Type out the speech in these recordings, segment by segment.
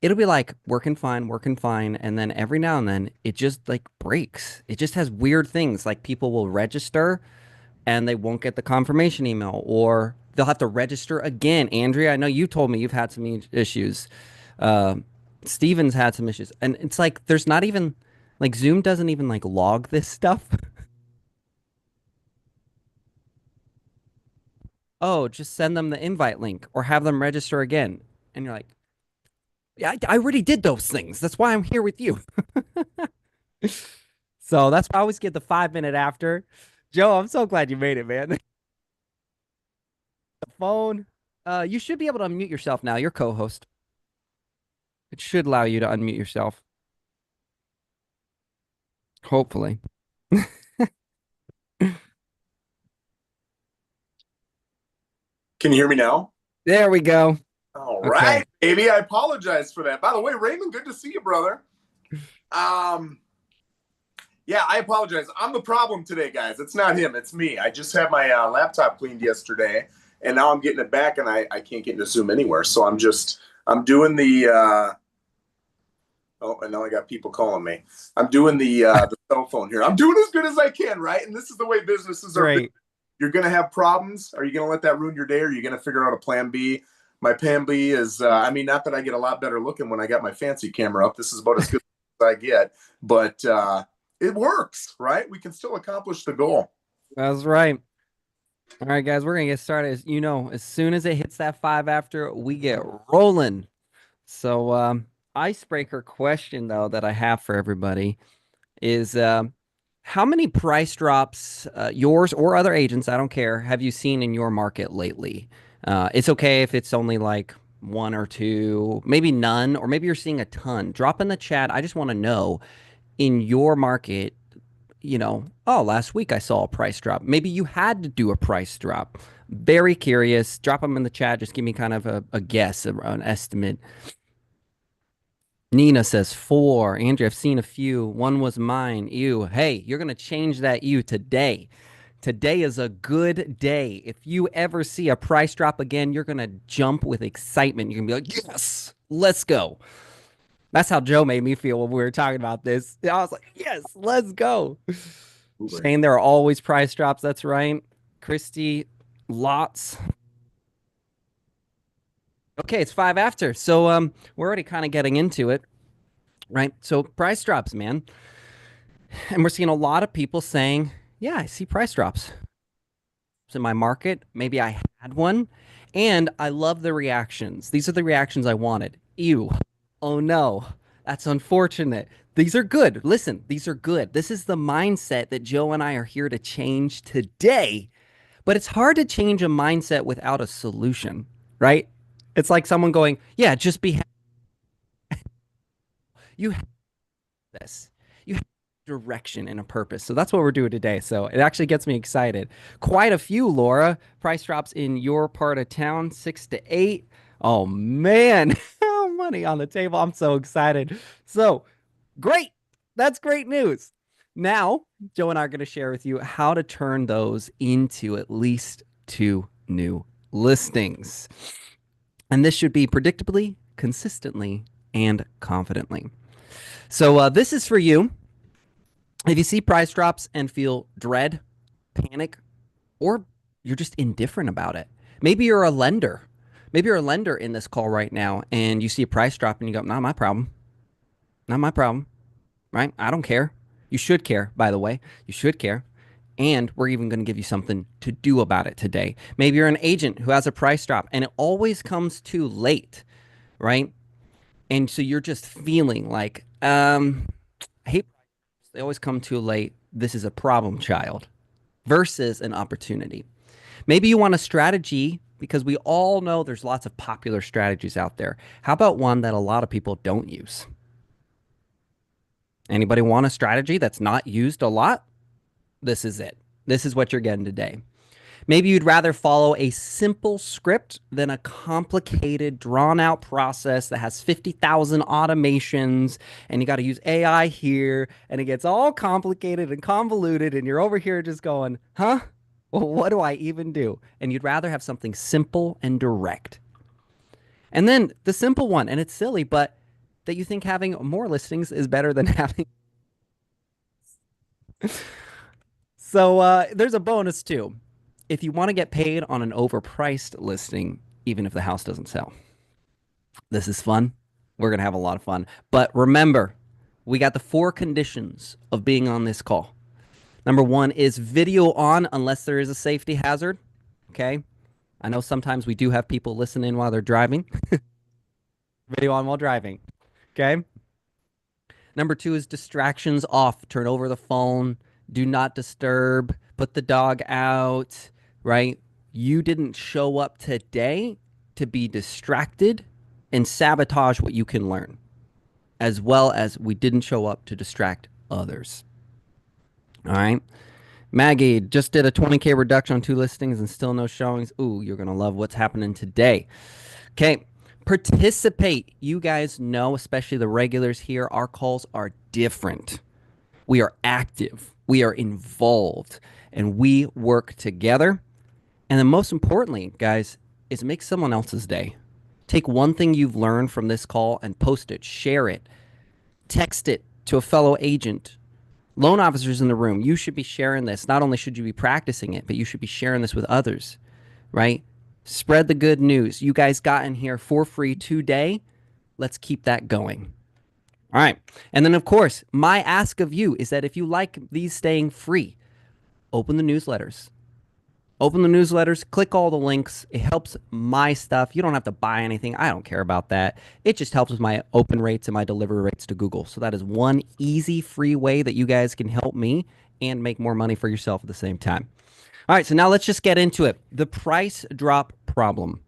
it'll be like working fine, and then every now and then it just like breaks. It just has weird things. Like people will register and they won't get the confirmation email, or they'll have to register again. Andrea, I know you told me you've had some issues. Uh, Steven's had some issues, and it's like there's not even like Zoom doesn't even like log this stuff. Oh, just send them the invite link or have them register again. And you're like, yeah, I already did those things. That's why I'm here with you. So that's why I always get the 5 minute after. Joe, I'm so glad you made it, man. The phone. You should be able to unmute yourself now. You're co-host. It should allow you to unmute yourself. Hopefully. Can you hear me now? There we go. All Okay. right, baby. I apologize for that. By the way, Raymond, good to see you, brother. Um, yeah, I apologize. I'm the problem today, guys. It's not him. It's me. I just had my laptop cleaned yesterday, and now I'm getting it back, and I can't get into Zoom anywhere. So I'm doing the oh, and now I got people calling me. I'm doing the cell phone here. I'm doing as good as I can, right? And this is the way businesses are built. Great. You're going to have problems. Are you going to let that ruin your day? Or are you going to figure out a plan B? My plan B is, I mean, not that I get a lot better looking when I got my fancy camera up. This is about as good as I get, but it works, right? We can still accomplish the goal. That's right. All right, guys, we're gonna get started. As soon as it hits that five after, we get rolling. So, icebreaker question though that I have for everybody is how many price drops, yours or other agents, I don't care, have you seen in your market lately? It's okay if it's only like one or two, maybe none, or maybe you're seeing a ton. Drop in the chat. I just want to know in your market, oh, last week I saw a price drop. Maybe you had to do a price drop. Very curious. Drop them in the chat. Just give me kind of a guess, an estimate. Nina says four. Andrew, I've seen a few. One was mine. Ew. Hey, you're going to change that ew today. Today is a good day. If you ever see a price drop again, you're going to jump with excitement. You're going to be like, yes, let's go. That's how Joe made me feel when we were talking about this. I was like, yes, let's go. Shane, there are always price drops. That's right. Christy, lots. Okay, it's five after. So we're already kind of getting into it, right? So price drops, man. And we're seeing a lot of people saying, yeah, I see price drops in my market. Maybe I had one. And I love the reactions. These are the reactions I wanted. Ew. Oh no. That's unfortunate. These are good. Listen, these are good. This is the mindset that Joe and I are here to change today. But it's hard to change a mindset without a solution, right? It's like someone going, yeah, just be you have this. You have direction and a purpose. So that's what we're doing today. So it actually gets me excited. Quite a few, Laura. Price drops in your part of town, 6 to 8. Oh man, money on the table. I'm so excited. So great. That's great news. Now, Joe and I are going to share with you how to turn those into at least two new listings. And this should be predictably, consistently, and confidently. So this is for you. If you see price drops and feel dread, panic, or you're just indifferent about it, maybe you're a lender. Maybe you're a lender in this call right now and you see a price drop and you go, not my problem. Not my problem, right? I don't care. You should care, by the way. You should care. And we're even going to give you something to do about it today. Maybe you're an agent who has a price drop and it always comes too late, right? And so you're just feeling like, I hate prices. They always come too late. This is a problem child versus an opportunity. Maybe you want a strategy because we all know there's lots of popular strategies out there. How about one that a lot of people don't use? Anybody want a strategy that's not used a lot? This is it. This is what you're getting today. Maybe you'd rather follow a simple script than a complicated, drawn out process that has 50,000 automations and you got to use AI here and it gets all complicated and convoluted and you're over here just going, huh? Well, what do I even do? And you'd rather have something simple and direct. And then the simple one, and it's silly, but that you think having more listings is better than having. So there's a bonus too. If you want to get paid on an overpriced listing, even if the house doesn't sell, this is fun. We're going to have a lot of fun. But remember, we got the 4 conditions of being on this call. Number 1 is video on unless there is a safety hazard. Okay. I know sometimes we do have people listen in while they're driving. Video on while driving. Okay. Number 2 is distractions off. Turn over the phone. Do not disturb. Put the dog out, right? You didn't show up today to be distracted and sabotage what you can learn, as well as we didn't show up to distract others. All right. Maggie just did a 20K reduction on 2 listings and still no showings. Ooh, you're going to love what's happening today. Okay. Participate. You guys know, especially the regulars here, our calls are different. We are active, we are involved, and we work together. And then most importantly, guys, is make someone else's day. Take one thing you've learned from this call and post it, share it, text it to a fellow agent. Loan officers in the room, you should be sharing this. Not only should you be practicing it, but you should be sharing this with others, right? Spread the good news. You guys got in here for free today. Let's keep that going. All right. And then, of course, my ask of you is that if you like these staying free, open the newsletters. Open the newsletters, click all the links. It helps my stuff. You don't have to buy anything. I don't care about that. It just helps with my open rates and my delivery rates to Google. So that is one easy, free way that you guys can help me and make more money for yourself at the same time. All right, so now let's just get into it. The price drop problem.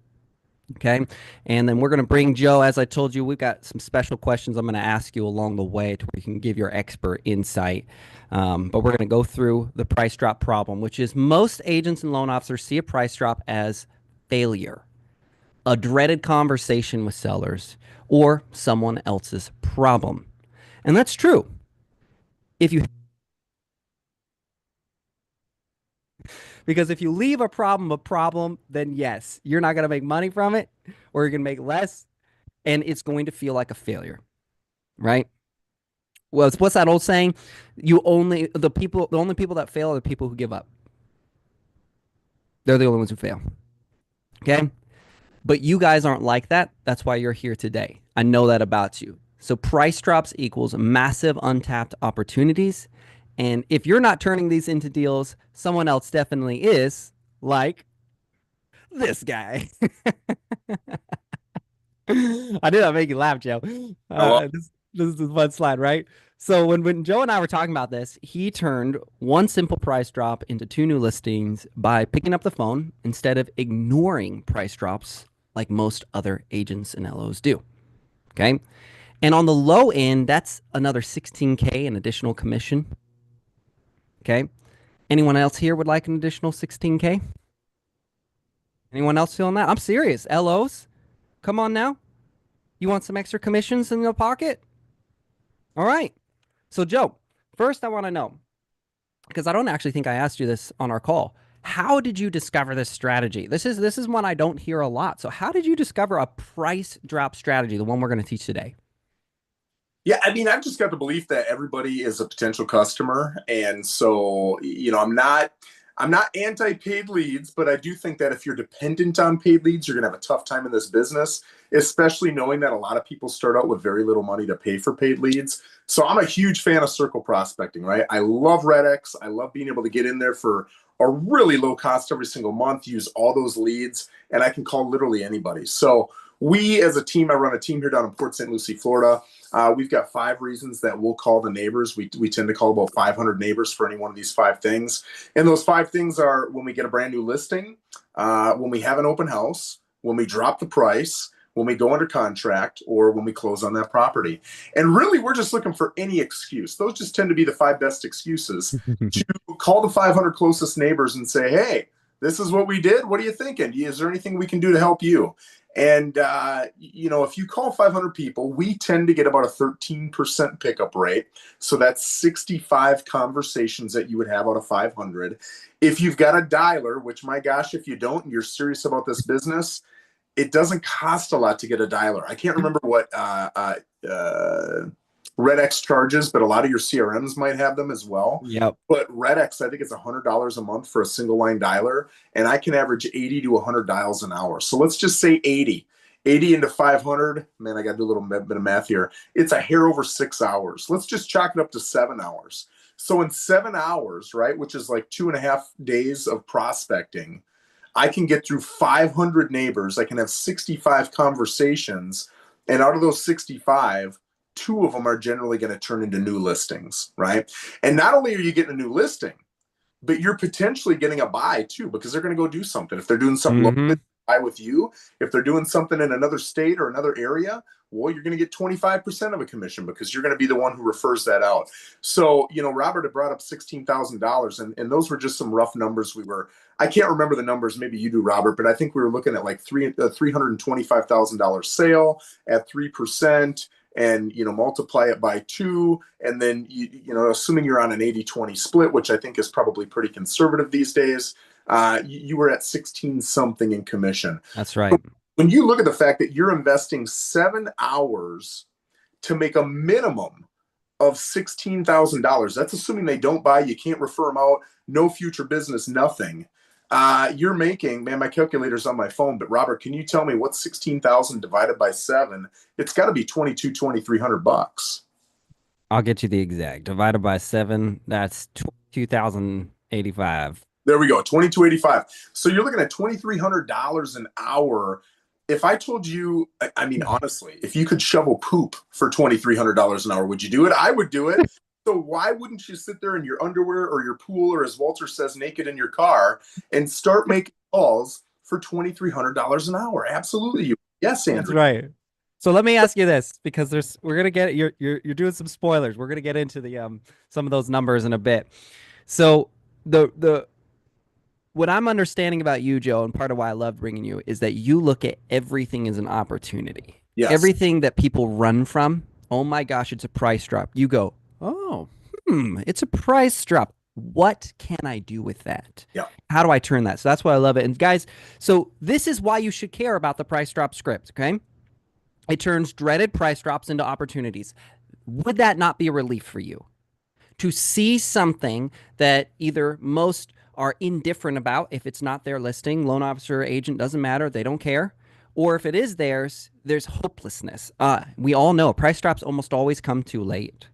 Okay. And then we're going to bring Joe. As I told you, we've got some special questions I'm going to ask you along the way to where you can give your expert insight. But we're going to go through the price drop problem, which is most agents and loan officers see a price drop as failure, a dreaded conversation with sellers, or someone else's problem. And that's true. If you Because if you leave a problem, then yes, you're not going to make money from it, or you're going to make less, and it's going to feel like a failure, right? Well, what's that old saying? The only people that fail are the people who give up. They're the only ones who fail. Okay? But you guys aren't like that. That's why you're here today. I know that about you. So price drops equals massive untapped opportunities. And if you're not turning these into deals, someone else definitely is, like this guy. I did not make you laugh, Joe. I love This is a fun slide, right? So when Joe and I were talking about this, he turned one simple price drop into 2 new listings by picking up the phone instead of ignoring price drops like most other agents and LOs do. Okay. And on the low end, that's another 16K in additional commission. Okay. Anyone else here would like an additional 16K? Anyone else feeling that? I'm serious. LOs, come on now. You want some extra commissions in your pocket? All right. So, Joe, first I want to know, because I don't actually think I asked you this on our call. How did you discover this strategy? This is one I don't hear a lot. So how did you discover a price drop strategy, the one we're going to teach today? Yeah, I mean, I've just got the belief that everybody is a potential customer, and so I'm not anti-paid leads, but I do think that if you're dependent on paid leads, you're gonna have a tough time in this business, especially knowing that a lot of people start out with very little money to pay for paid leads. So I'm a huge fan of circle prospecting, right? I love RedX. I love being able to get in there for a really low cost every single month, use all those leads, and I can call literally anybody. So we, as a team, I run a team here down in Port St. Lucie, Florida. We've got 5 reasons that we'll call the neighbors. We tend to call about 500 neighbors for any one of these 5 things. And those 5 things are when we get a brand new listing, when we have an open house, when we drop the price, when we go under contract, or when we close on that property. And really, we're just looking for any excuse. Those just tend to be the 5 best excuses to call the 500 closest neighbors and say, hey, this is what we did. What are you thinking? Is there anything we can do to help you? And, if you call 500 people, we tend to get about a 13% pickup rate. So that's 65 conversations that you would have out of 500. If you've got a dialer, which my gosh, if you don't, and you're serious about this business, it doesn't cost a lot to get a dialer. I can't remember what RedX charges, but a lot of your CRMs might have them as well. Yep. But RedX, I think it's $100 a month for a single line dialer, and I can average 80 to 100 dials an hour. So let's just say 80. 80 into 500, man, I got to do a little bit of math here. It's a hair over 6 hours. Let's just chalk it up to 7 hours. So in 7 hours, right, which is like 2.5 days of prospecting, I can get through 500 neighbors. I can have 65 conversations. And out of those 65, two of them are generally going to turn into new listings, right? And not only are you getting a new listing, but you're potentially getting a buy too, because they're going to go do something. If they're doing something Mm-hmm. locally, buy with you. If they're doing something in another state or another area, well, you're going to get 25% of a commission because you're going to be the one who refers that out. So, Robert had brought up $16,000, and those were just some rough numbers. I can't remember the numbers. Maybe you do, Robert, but I think we were looking at like $325,000 sale at 3%. And multiply it by 2, and then assuming you're on an 80-20 split, which I think is probably pretty conservative these days, you were at 16 something in commission. That's right. When you look at the fact that you're investing 7 hours to make a minimum of $16,000, that's assuming they don't buy, you can't refer them out, no future business, nothing. You're making, man, my calculator's on my phone, but Robert, can you tell me what's 16,000 divided by 7? It's got to be 2,300 bucks. I'll get you the exact. Divided by 7, that's 22,085. There we go, 2,285. So you're looking at $2,300 an hour. If I told you, I mean, honestly, if you could shovel poop for $2,300 an hour, would you do it? I would do it. So why wouldn't you sit there in your underwear or your pool, or as Walter says, naked in your car, and start making calls for $2,300 an hour? Absolutely. Yes, That's Andrew. right. So let me ask you this, because we're gonna get you're doing some spoilers. We're gonna get into the some of those numbers in a bit. So the what I'm understanding about you, Joe, and part of why I love bringing you is that you look at everything as an opportunity. Yes. Everything that people run from, oh my gosh, it's a price drop. You go, oh, it's a price drop. What can I do with that? Yeah. How do I turn that? So that's why I love it. And guys, so this is why you should care about the price drop script, okay? It turns dreaded price drops into opportunities. Would that not be a relief for you? To see something that either most are indifferent about, if it's not their listing, loan officer, agent, doesn't matter, they don't care. Or if it is theirs, there's hopelessness. We all know price drops almost always come too late.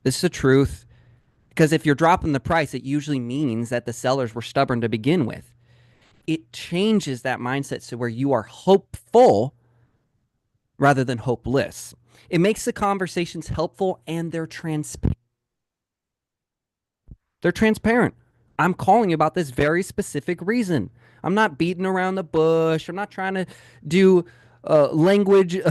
This is the truth. Because if you're dropping the price, it usually means that the sellers were stubborn to begin with. It changes that mindset to where you are hopeful rather than hopeless. It makes the conversations helpful, and they're transparent. They're transparent. I'm calling you about this very specific reason. I'm not beating around the bush. I'm not trying to do language,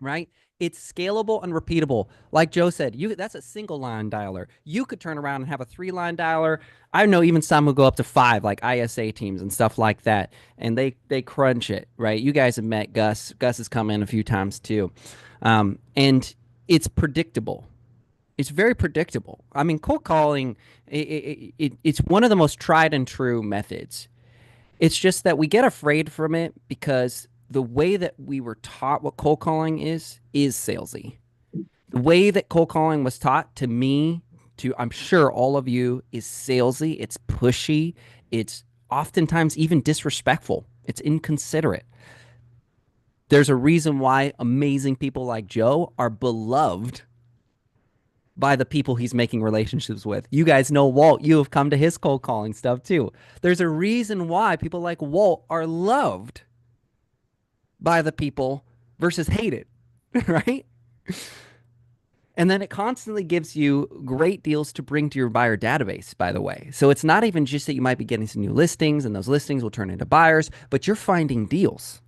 right? It's scalable and repeatable. Like Joe said, that's a single line dialer. You could turn around and have a 3-line dialer. I know even some will go up to 5, like ISA teams and stuff like that, and they crunch it, right? You guys have met Gus. Gus has come in a few times too, and it's predictable. It's very predictable. I mean, cold calling, it's one of the most tried and true methods. It's just that we get afraid from it because the way that we were taught what cold calling is salesy. The way that cold calling was taught to me, to I'm sure all of you, is salesy. It's pushy. It's oftentimes even disrespectful. It's inconsiderate. There's a reason why amazing people like Joe are beloved by the people he's making relationships with. You guys know Walt. You have come to his cold calling stuff too. There's a reason why people like Walt are loved by the people versus hated, right? And then it constantly gives you great deals to bring to your buyer database, by the way. So it's not even just that you might be getting some new listings and those listings will turn into buyers, but you're finding deals.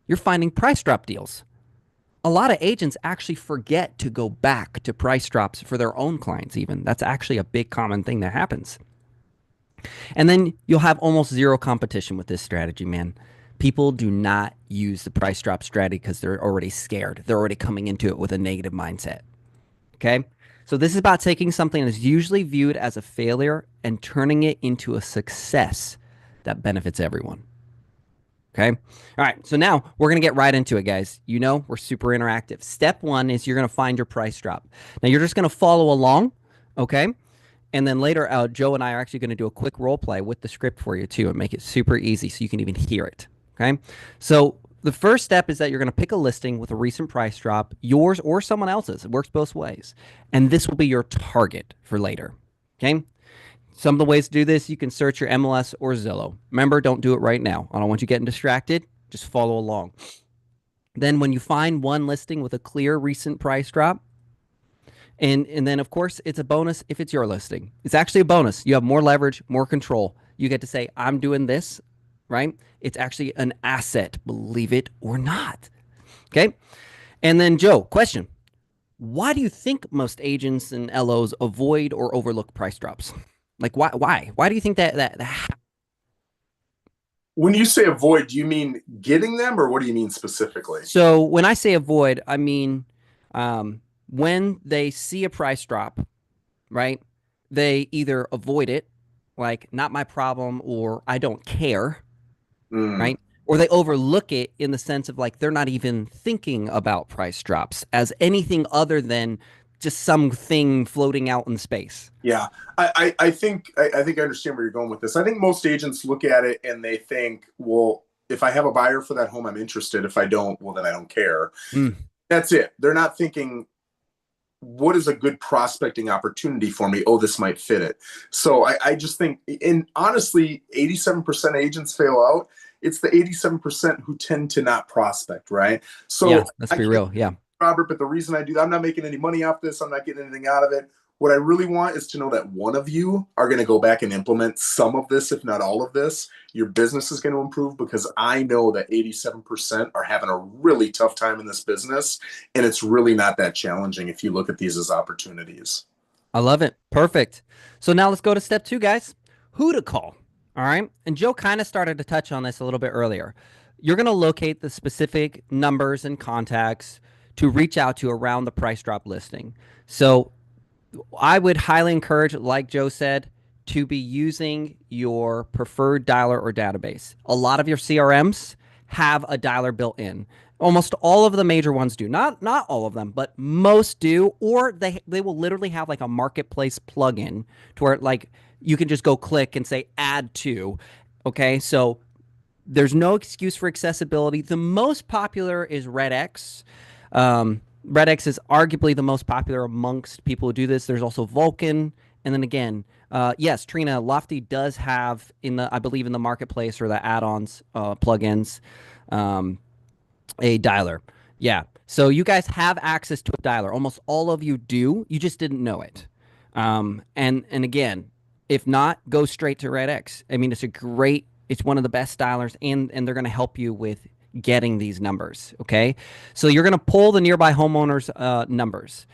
You're finding price drop deals. A lot of agents actually forget to go back to price drops for their own clients even. That's actually a big common thing that happens. And then you'll have almost zero competition with this strategy, man. People do not use the price drop strategy because they're already scared. They're already coming into it with a negative mindset. Okay? So this is about taking something that's usually viewed as a failure and turning it into a success that benefits everyone. Okay. All right. So now we're going to get right into it, guys. You know, we're super interactive. Step one is you're going to find your price drop. Now you're just going to follow along. Okay. And then later, Joe and I are actually going to do a quick role play with the script for you too and make it super easy so you can even hear it. Okay. So the first step is that you're going to pick a listing with a recent price drop, yours or someone else's. It works both ways. And this will be your target for later. Okay. Some of the ways to do this, you can search your MLS or Zillow. Remember, don't do it right now. I don't want you getting distracted. Just follow along. Then when you find one listing with a clear recent price drop, and then of course it's a bonus if it's your listing. It's actually a bonus. You have more leverage, more control. You get to say, I'm doing this, right? It's actually an asset, believe it or not. Okay. And then Joe, question. Why do you think most agents and LOs avoid or overlook price drops? Like why do you think that When you say avoid, do you mean getting them, or what do you mean specifically? So when I say avoid, I mean when they see a price drop, right? They either avoid it, like not my problem, or I don't care, Mm, right? Or they overlook it in the sense of like they're not even thinking about price drops as anything other than just something floating out in space. yeah, I think I understand where you're going with this. I think most agents look at it and they think, well, if I have a buyer for that home, I'm interested. If I don't, well, then I don't care. Mm, That's it. They're not thinking, what is a good prospecting opportunity for me? Oh, this might fit it. So I just think, and honestly, 87% of agents fail out. It's the 87% who tend to not prospect, right? yeah, So let's I be can't, real. Yeah. Robert, but the reason I do that, I'm not making any money off this. I'm not getting anything out of it. What I really want is to know that one of you are going to go back and implement some of this, if not all of this. Your business is going to improve because I know that 87% are having a really tough time in this business. And it's really not that challenging if you look at these as opportunities. I love it. Perfect. So now let's go to step two, guys. Who to call. All right. And Joe kind of started to touch on this a little bit earlier. You're going to locate the specific numbers and contacts to reach out to around the price drop listing. So I would highly encourage, like Joe said, to be using your preferred dialer or database. A lot of your CRMs have a dialer built in. Almost all of the major ones do. Not all of them, but most do. Or they will literally have like a marketplace plugin to where like you can just go click and say add to. Okay, so there's no excuse for accessibility. The most popular is RedX. RedX is arguably the most popular amongst people who do this. There's also Vulcan, and then again, yes, Trina Lofty does have in the I believe in the marketplace or the add-ons plugins a dialer. Yeah, so you guys have access to a dialer. Almost all of you do. You just didn't know it. And again, if not, go straight to RedX. I mean, it's one of the best dialers, and they're going to help you with getting these numbers. Okay, so you're going to pull the nearby homeowners' numbers.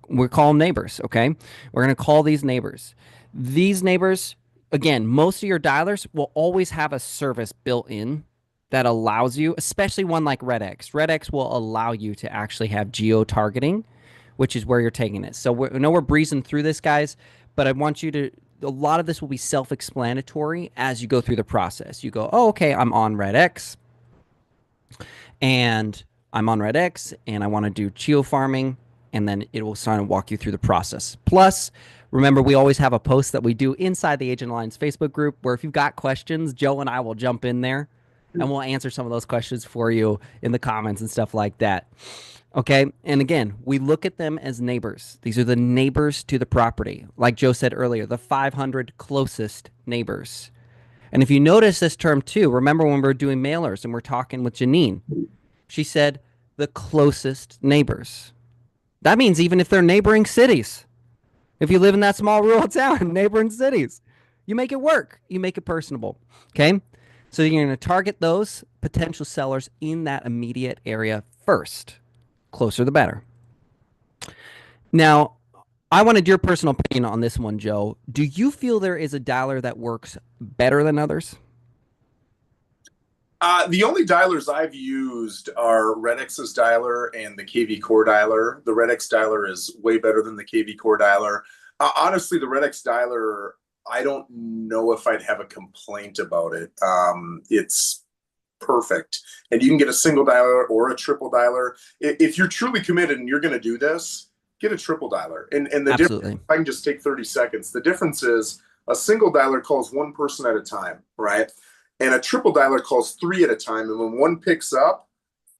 We call them neighbors. Okay, we're going to call these neighbors. These neighbors, again, most of your dialers will always have a service built in that allows you, especially one like RedX. RedX will allow you to actually have geo targeting, which is where you're taking it. So I know we're breezing through this, guys, but I want you to. A lot of this will be self-explanatory as you go through the process. You go, oh, okay, I'm on RedX, and I want to do geo farming, and then it will sort of walk you through the process. Plus, remember, we always have a post that we do inside the Agent Alliance Facebook group where if you've got questions, Joe and I will jump in there and we'll answer some of those questions for you in the comments and stuff like that. Okay. And again, we look at them as neighbors. These are the neighbors to the property. Like Joe said earlier, the 500 closest neighbors. And if you notice this term too, remember when we were doing mailers and we're talking with Janine, she said the closest neighbors. That means even if they're neighboring cities, if you live in that small rural town, neighboring cities, you make it work. You make it personable. Okay. So you're going to target those potential sellers in that immediate area first. Closer the better. Now, I wanted your personal opinion on this one, Joe. Do you feel there is a dialer that works better than others? The only dialers I've used are Redx's dialer and the KV Core dialer. The Redx dialer is way better than the KV Core dialer. Honestly, the Redx dialer I don't know if I'd have a complaint about it. It's perfect. And you can get a single dialer or a triple dialer. If you're truly committed and you're going to do this, get a triple dialer. And the difference, Absolutely. I can just take 30 seconds. The difference is a single dialer calls one person at a time, right? And a triple dialer calls three at a time. And when one picks up,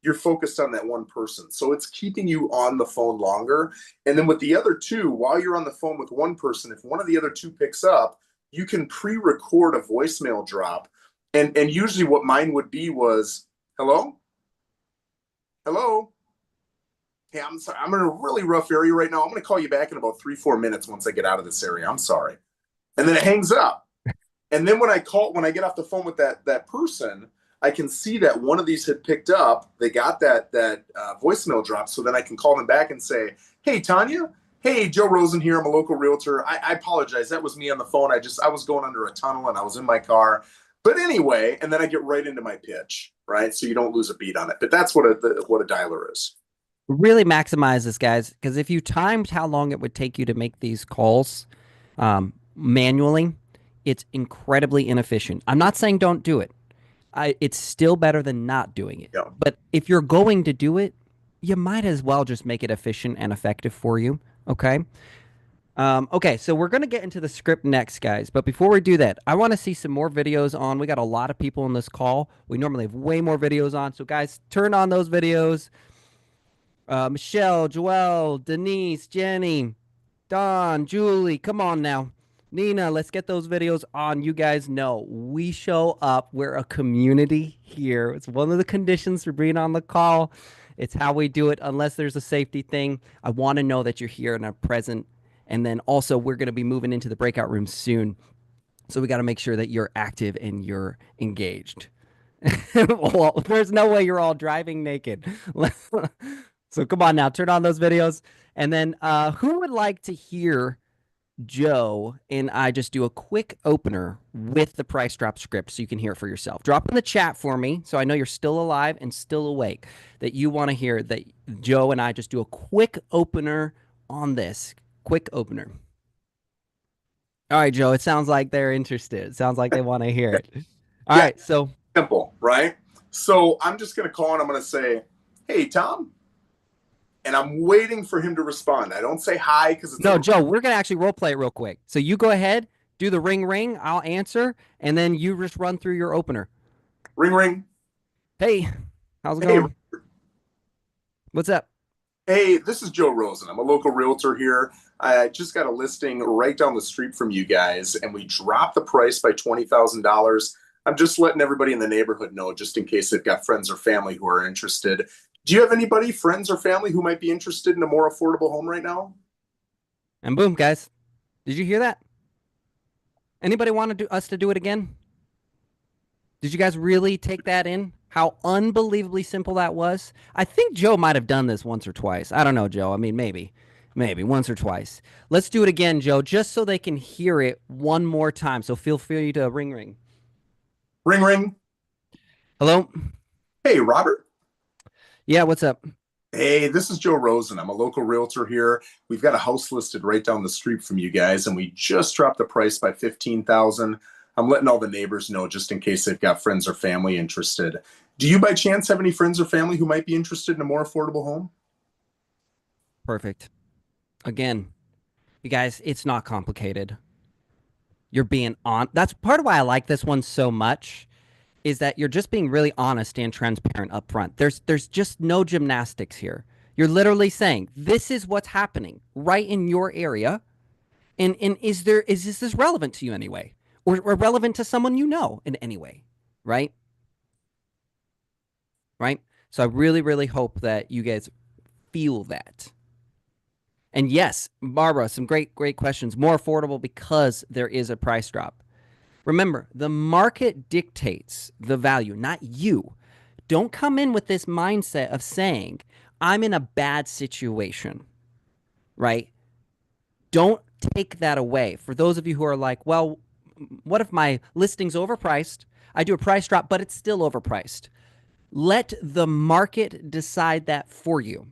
you're focused on that one person. So it's keeping you on the phone longer. And then with the other two, while you're on the phone with one person, if one of the other two picks up, you can pre-record a voicemail drop. And usually what mine would be was, hello? Hello? Hey, I'm sorry. I'm in a really rough area right now. I'm going to call you back in about 3-4 minutes once I get out of this area. I'm sorry. And then it hangs up. And then when I get off the phone with that person, I can see that one of these had picked up. They got that voicemail drop, so then I can call them back and say, "Hey, Tanya. Hey, Joe Rosen here. I'm a local realtor. I apologize. That was me on the phone. I was going under a tunnel and I was in my car. But anyway, and then I get right into my pitch, right? So you don't lose a beat on it. But that's what a dialer is. Really maximize this, guys, because if you timed how long it would take you to make these calls manually, it's incredibly inefficient. I'm not saying don't do it. It's still better than not doing it. Yeah. But if you're going to do it, you might as well just make it efficient and effective for you. Okay. Okay, so we're going to get into the script next, guys. But before we do that, I want to see some more videos on. We got a lot of people in this call. We normally have way more videos on. So, guys, turn on those videos. Michelle, Joelle, Denise, Jenny, Don, Julie, come on now. Nina, let's get those videos on. You guys know we show up. We're a community here. It's one of the conditions for being on the call. It's how we do it, unless there's a safety thing. I want to know that you're here and are present. And then also, we're going to be moving into the breakout room soon. So we got to make sure that you're active and you're engaged. Well, there's no way you're all driving naked. So come on now, turn on those videos. And then who would like to hear Joe and I just do a quick opener with the price drop script so you can hear it for yourself? Drop in the chat for me so I know you're still alive and still awake, that you want to hear that Joe and I just do a quick opener on this. Quick opener. All right, Joe, it sounds like they're interested. It sounds like they want to hear it. All Yeah, right, so simple, right? So I'm just going to call and I'm going to say, "Hey, Tom," and I'm waiting for him to respond. I don't say hi because it's no, a Joe, we're gonna actually role play it real quick. So you go ahead, do the ring ring, I'll answer, and then you just run through your opener. ring ring. Hey, how's it Hey, going? What's up? hey, this is Joe Rosen. I'm a local realtor here. I just got a listing right down the street from you guys, and we dropped the price by $20,000. I'm just letting everybody in the neighborhood know, just in case they've got friends or family who are interested. Do you have anybody, friends or family, who might be interested in a more affordable home right now? And boom, guys. Did you hear that? Anybody want to do us to do it again? Did you guys really take that in? How unbelievably simple that was? I think Joe might have done this once or twice. I don't know, Joe. I mean, maybe once or twice. Let's do it again, Joe, just so they can hear it one more time. So feel free to ring ring. Ring ring. Hello? Hey, Robert. Yeah, what's up? Hey, this is Joe Rosen. I'm a local realtor here. We've got a house listed right down the street from you guys, and we just dropped the price by 15,000. I'm letting all the neighbors know just in case they've got friends or family interested. Do you by chance have any friends or family who might be interested in a more affordable home? Perfect. Again, you guys, it's not complicated. You're being on. That's part of why I like this one so much, is that you're just being really honest and transparent up front. There's just no gymnastics here. You're literally saying, this is what's happening right in your area. And is this relevant to you anyway? Or relevant to someone you know in any way? Right? Right? So I really, really hope that you guys feel that. And yes, Barbara, some great, great questions. More affordable because there is a price drop. Remember, the market dictates the value, not you. Don't come in with this mindset of saying, I'm in a bad situation, right? Don't take that away. For those of you who are like, well, what if my listing's overpriced? I do a price drop, but it's still overpriced. Let the market decide that for you.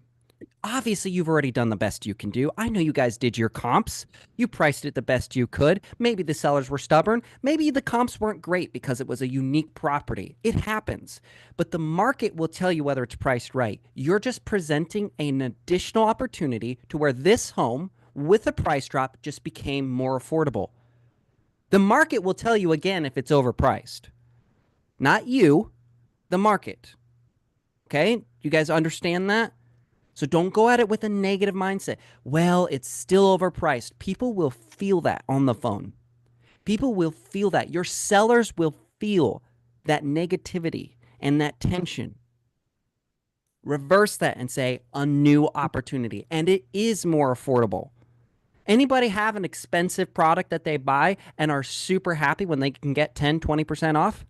Obviously, you've already done the best you can do. I know you guys did your comps. You priced it the best you could. Maybe the sellers were stubborn. Maybe the comps weren't great because it was a unique property. It happens. But the market will tell you whether it's priced right. You're just presenting an additional opportunity to where this home with a price drop just became more affordable. The market will tell you again if it's overpriced. Not you, the market. Okay? You guys understand that? So don't go at it with a negative mindset. Well, it's still overpriced. People will feel that on the phone. People will feel that. Your sellers will feel that negativity and that tension. Reverse that and say a new opportunity. And it is more affordable. Anybody have an expensive product that they buy and are super happy when they can get 10, 20% off?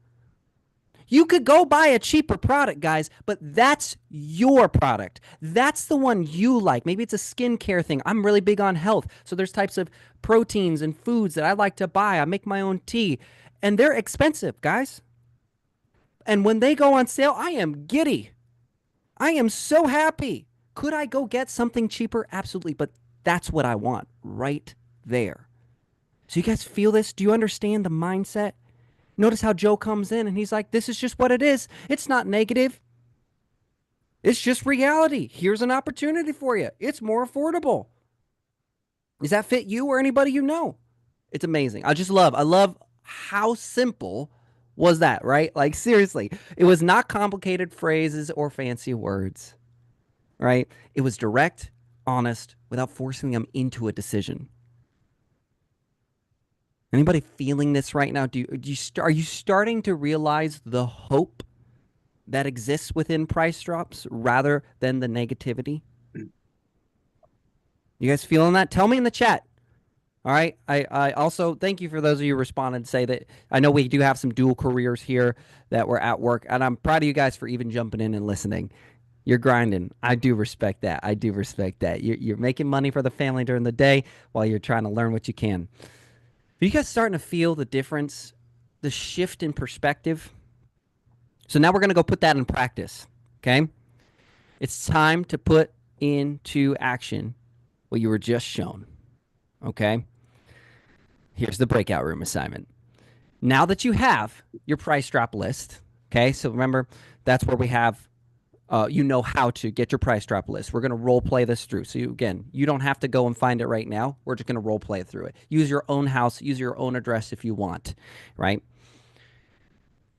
You could go buy a cheaper product, guys, but that's your product. That's the one you like. Maybe it's a skincare thing. I'm really big on health. So there's types of proteins and foods that I like to buy. I make my own tea, and they're expensive, guys. And when they go on sale, I am giddy. I am so happy. Could I go get something cheaper? Absolutely. But that's what I want right there. So you guys feel this? Do you understand the mindset? Notice how Joe comes in and he's like, this is just what it is. It's not negative. It's just reality. Here's an opportunity for you. It's more affordable. Does that fit you or anybody you know? It's amazing. I love how simple was that, right? Like, seriously, it was not complicated phrases or fancy words, right? It was direct, honest, without forcing them into a decision. Anybody feeling this right now? Are you starting to realize the hope that exists within price drops rather than the negativity? You guys feeling that? Tell me in the chat. All right. I also thank you for those of you who responded and say that I know we do have some dual careers here that were at work, and I'm proud of you guys for even jumping in and listening. You're grinding. I do respect that. I do respect that. You're making money for the family during the day while you're trying to learn what you can. Are you guys starting to feel the difference, the shift in perspective? So now we're going to go put that in practice. Okay. It's time to put into action what you were just shown. Okay. Here's the breakout room assignment. Now that you have your price drop list, okay, so remember that's where we have, you know how to get your price drop list. We're going to role play this through. So again, you don't have to go and find it right now. We're just going to role play through it. Use your own house, use your own address if you want, right?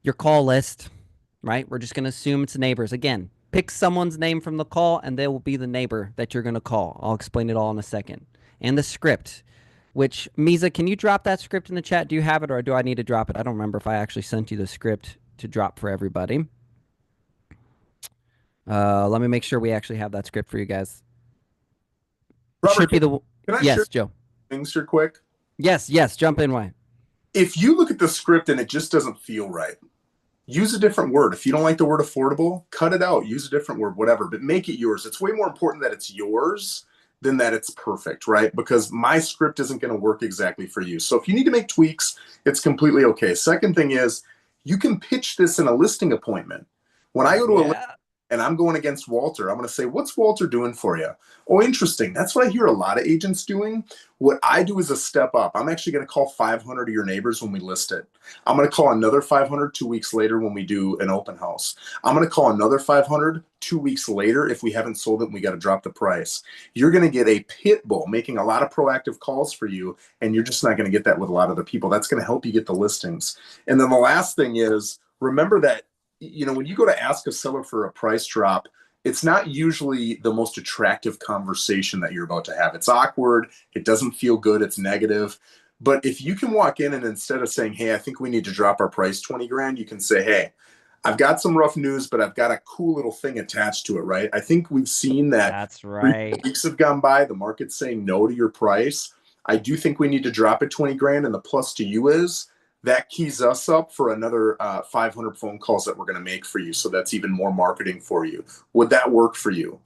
Your call list, right? We're just going to assume it's neighbors. Again, pick someone's name from the call and they will be the neighbor that you're going to call. I'll explain it all in a second. And the script, which, Misa, can you drop that script in the chat? Do you have it or do I need to drop it? I don't remember if I actually sent you the script to drop for everybody. Let me make sure we actually have that script for you guys. Robert, Should be the... can I share Yes, Joe. things here quick? Yes, jump in, why? If you look at the script and it just doesn't feel right, use a different word. If you don't like the word affordable, cut it out. Use a different word, whatever, but make it yours. It's way more important that it's yours than that it's perfect, right? Because my script isn't going to work exactly for you. So if you need to make tweaks, it's completely okay. Second thing is you can pitch this in a listing appointment. When I go to a and I'm going against Walter, I'm going to say, what's Walter doing for you? Oh, interesting. That's what I hear a lot of agents doing. What I do is a step up. I'm actually going to call 500 of your neighbors when we list it. I'm going to call another 500 2 weeks later when we do an open house. I'm going to call another 500 2 weeks later if we haven't sold it and we got to drop the price. You're going to get a pit bull making a lot of proactive calls for you, and you're just not going to get that with a lot of the people. That's going to help you get the listings. And then the last thing is, remember that when you go to ask a seller for a price drop, it's not usually the most attractive conversation that you're about to have. It's awkward. It doesn't feel good. It's negative. But if you can walk in and instead of saying, hey, I think we need to drop our price 20 grand, you can say, hey, I've got some rough news, but I've got a cool little thing attached to it, right? I think we've seen that. That's right. 3 weeks have gone by. The market's saying no to your price. I do think we need to drop it 20 grand. And the plus to you is that keys us up for another 500 phone calls that we're going to make for you. So that's even more marketing for you. Would that work for you?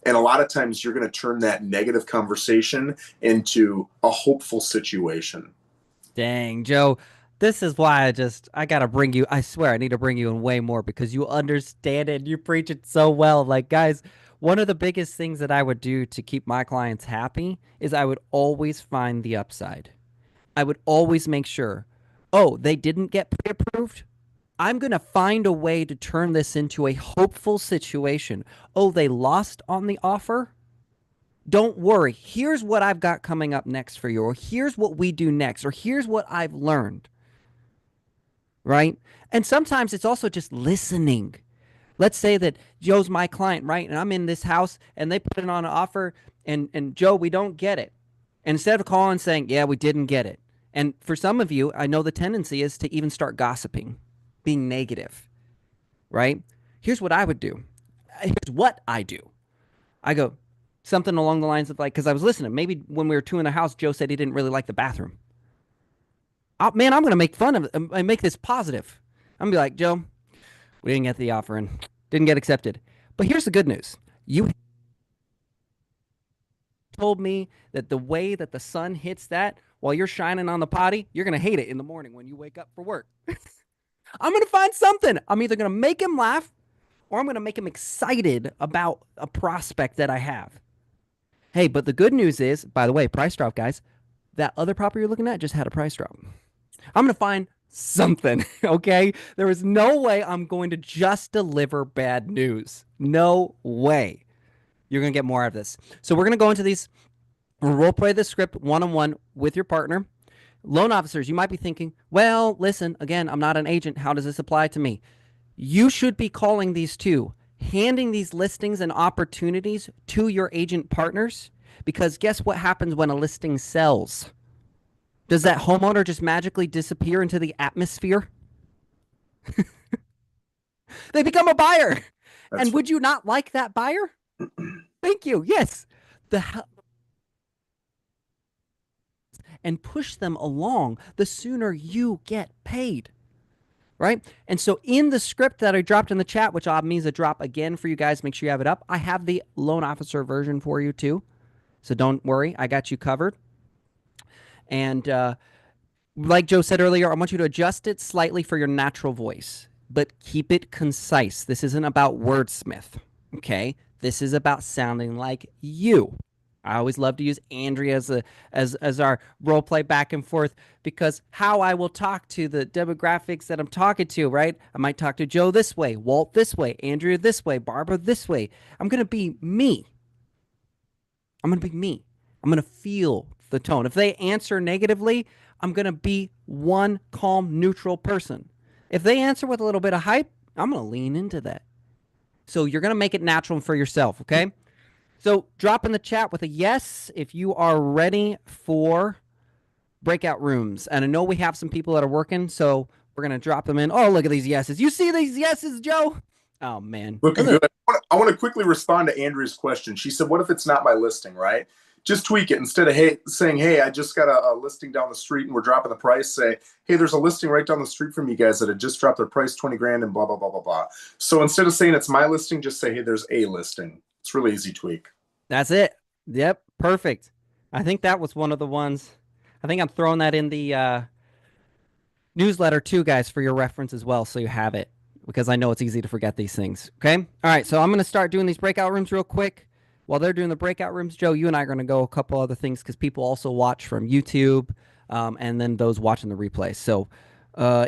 And a lot of times you're going to turn that negative conversation into a hopeful situation. Dang, Joe. This is why I got to bring you. I swear I need to bring you in way more because you understand it and you preach it so well. Like, guys, One of the biggest things that I would do to keep my clients happy is I would always find the upside. I would always make sure, oh, they didn't get pre-approved. I'm going to find a way to turn this into a hopeful situation. Oh, they lost on the offer. Don't worry. Here's what I've got coming up next for you, or here's what we do next, or here's what I've learned, right? And sometimes it's also just listening. Let's say that Joe's my client, right? And I'm in this house and they put it on an offer and Joe, we don't get it. And instead of calling and saying, yeah, we didn't get it. And for some of you, I know the tendency is to even start gossiping, being negative, right? Here's what I would do. Here's what I do. I go something along the lines of like, because I was listening. Maybe when we were touring the house, Joe said he didn't really like the bathroom. Oh, man, I'm going to make fun of it and make this positive. I'm going to be like, Joe, we didn't get the offer and didn't get accepted. But here's the good news. You told me that the way that the sun hits that while you're shining on the potty, you're going to hate it in the morning when you wake up for work. I'm going to find something. I'm either going to make him laugh or I'm going to make him excited about a prospect that I have. Hey, but the good news is, by the way, price drop, guys, that other property you're looking at just had a price drop. I'm going to find something, okay? There is no way I'm going to just deliver bad news. No way. You're going to get more out of this. So we're going to go into these, role play the script one-on-one with your partner. Loan officers, you might be thinking, well, listen, again, I'm not an agent. How does this apply to me? You should be calling these too, handing these listings and opportunities to your agent partners, because guess what happens when a listing sells? Does that homeowner just magically disappear into the atmosphere? They become a buyer. That's And would you not like that buyer? Thank you. Yes. The and push them along, the sooner you get paid. Right? And so in the script that I dropped in the chat, which means a drop again for you guys, make sure you have it up. I have the loan officer version for you too. So don't worry, I got you covered. And like Joe said earlier, I want you to adjust it slightly for your natural voice, but keep it concise. This isn't about wordsmith, okay? This is about sounding like you. I always love to use Andrea as our role play back and forth, because how I will talk to the demographics that I'm talking to, right? I might talk to Joe this way, Walt this way, Andrea this way, Barbara this way. I'm going to be me. I'm going to be me. I'm going to feel the tone. If they answer negatively, I'm going to be one calm, neutral person. If they answer with a little bit of hype, I'm going to lean into that. So you're going to make it natural for yourself, okay? So drop in the chat with a yes if you are ready for breakout rooms. And I know we have some people that are working, so we're going to drop them in. Oh, look at these yeses. You see these yeses, Joe? Oh, man. looking good. I want to quickly respond to Andrea's question. She said, what if it's not my listing, right? Just tweak it. Instead of saying, hey, I just got a listing down the street and we're dropping the price, say, hey, there's a listing right down the street from you guys that had just dropped their price 20 grand and blah, blah, blah, blah, blah. So instead of saying it's my listing, just say, hey, there's a listing. It's really easy tweak. That's it. Yep, perfect. I think that was one of the ones. I think I'm throwing that in the newsletter too, guys, for your reference as well, so you have it, because I know it's easy to forget these things. Okay? All right, so I'm going to start doing these breakout rooms real quick. While they're doing the breakout rooms, Joe, you and I are going to go a couple other things, because people also watch from YouTube, and then those watching the replay. So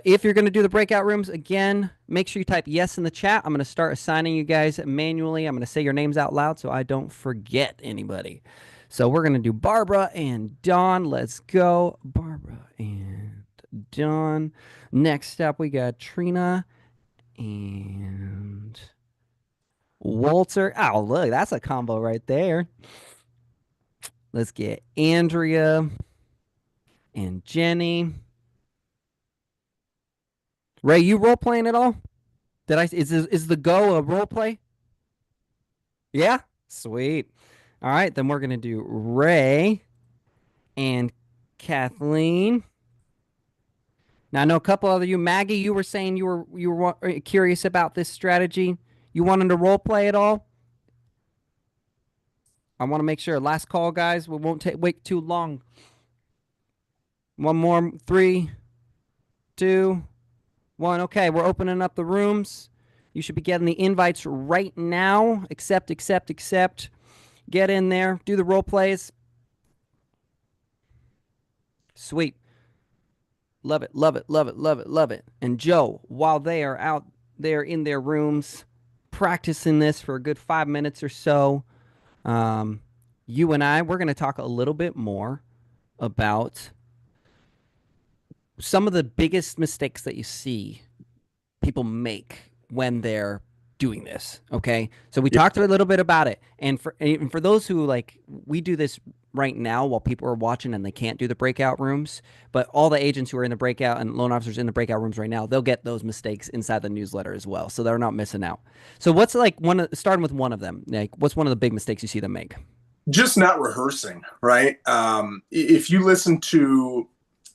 if you're going to do the breakout rooms, again, make sure you type yes in the chat. I'm going to start assigning you guys manually. I'm going to say your names out loud so I don't forget anybody. So we're going to do Barbara and Dawn. Let's go. Barbara and Dawn. Next up, we got Trina and Walter. Oh, look, that's a combo right there. Let's get Andrea and Jenny. Ray, you role playing at all? Is the go a role play? Yeah? Sweet. All right, then we're gonna do Ray and Kathleen. Now I know a couple other you. Maggie, you were saying you were curious about this strategy. You wanted to role play at all? I want to make sure. Last call, guys. We won't wait too long. One more. 3, 2, 1. Okay, we're opening up the rooms. You should be getting the invites right now. Accept, accept, accept. Get in there. Do the role plays. Sweet. Love it, love it, love it, love it, love it. And Joe, while they are out there in their rooms practicing this for a good 5 minutes or so, um, you and we're going to talk a little bit more about some of the biggest mistakes that you see people make when they're doing this. Okay. So we Yeah. talked a little bit about it. And for those who like, we do this right now while people are watching and they can't do the breakout rooms, but all the agents who are in the breakout and loan officers in the breakout rooms right now, they'll get those mistakes inside the newsletter as well. So they're not missing out. So what's like starting with one of them, like what's one of the big mistakes you see them make? Just not rehearsing, right? If you listen to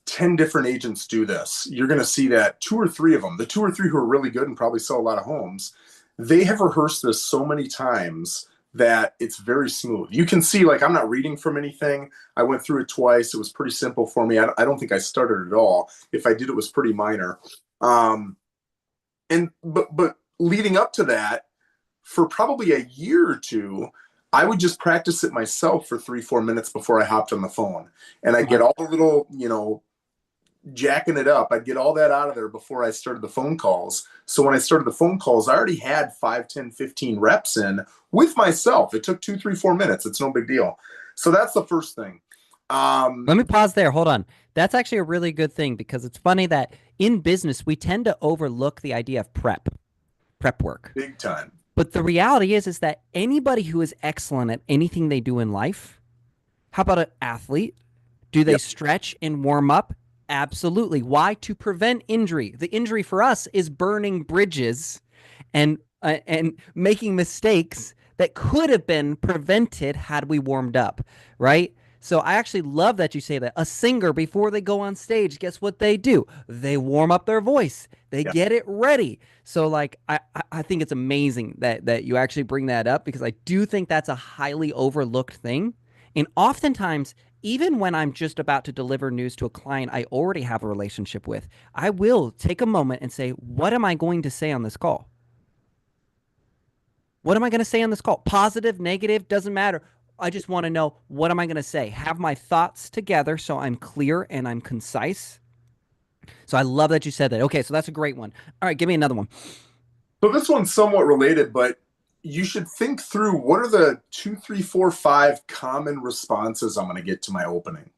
10 different agents do this, you're going to see that two or three of them, the two or three who are really good and probably sell a lot of homes, they have rehearsed this so many times that it's very smooth. You can see, like, I'm not reading from anything. I went through it twice. It was pretty simple for me. I don't think I stuttered at all. If I did, it was pretty minor. But leading up to that, for probably a year or two, I would just practice it myself for 3-4 minutes before I hopped on the phone. And I'd get all the little, jacking it up. I'd get all that out of there before I started the phone calls. So when I started the phone calls, I already had 5, 10, 15 reps in with myself. It took 2, 3, 4 minutes. It's no big deal. So that's the first thing. Let me pause there. Hold on. That's actually a really good thing because it's funny that in business, we tend to overlook the idea of prep work. Big time. But the reality is that anybody who is excellent at anything they do in life, how about an athlete? Do they stretch and warm up? Absolutely. Why? To prevent injury. The injury for us is burning bridges and making mistakes that could have been prevented had we warmed up, right? So I actually love that you say that. A singer, before they go on stage, guess what they do? They warm up their voice. They get it ready. So like I think it's amazing that you actually bring that up because I do think that's a highly overlooked thing. And oftentimes, even when I'm just about to deliver news to a client I already have a relationship with, I will take a moment and say, what am I going to say on this call? What am I going to say on this call? Positive, negative, doesn't matter. I just want to know, what am I going to say? Have my thoughts together so I'm clear and I'm concise. So I love that you said that. Okay, so that's a great one. All right, give me another one. So this one's somewhat related, but you should think through what are the 2, 3, 4, 5 common responses I'm going to get to my opening.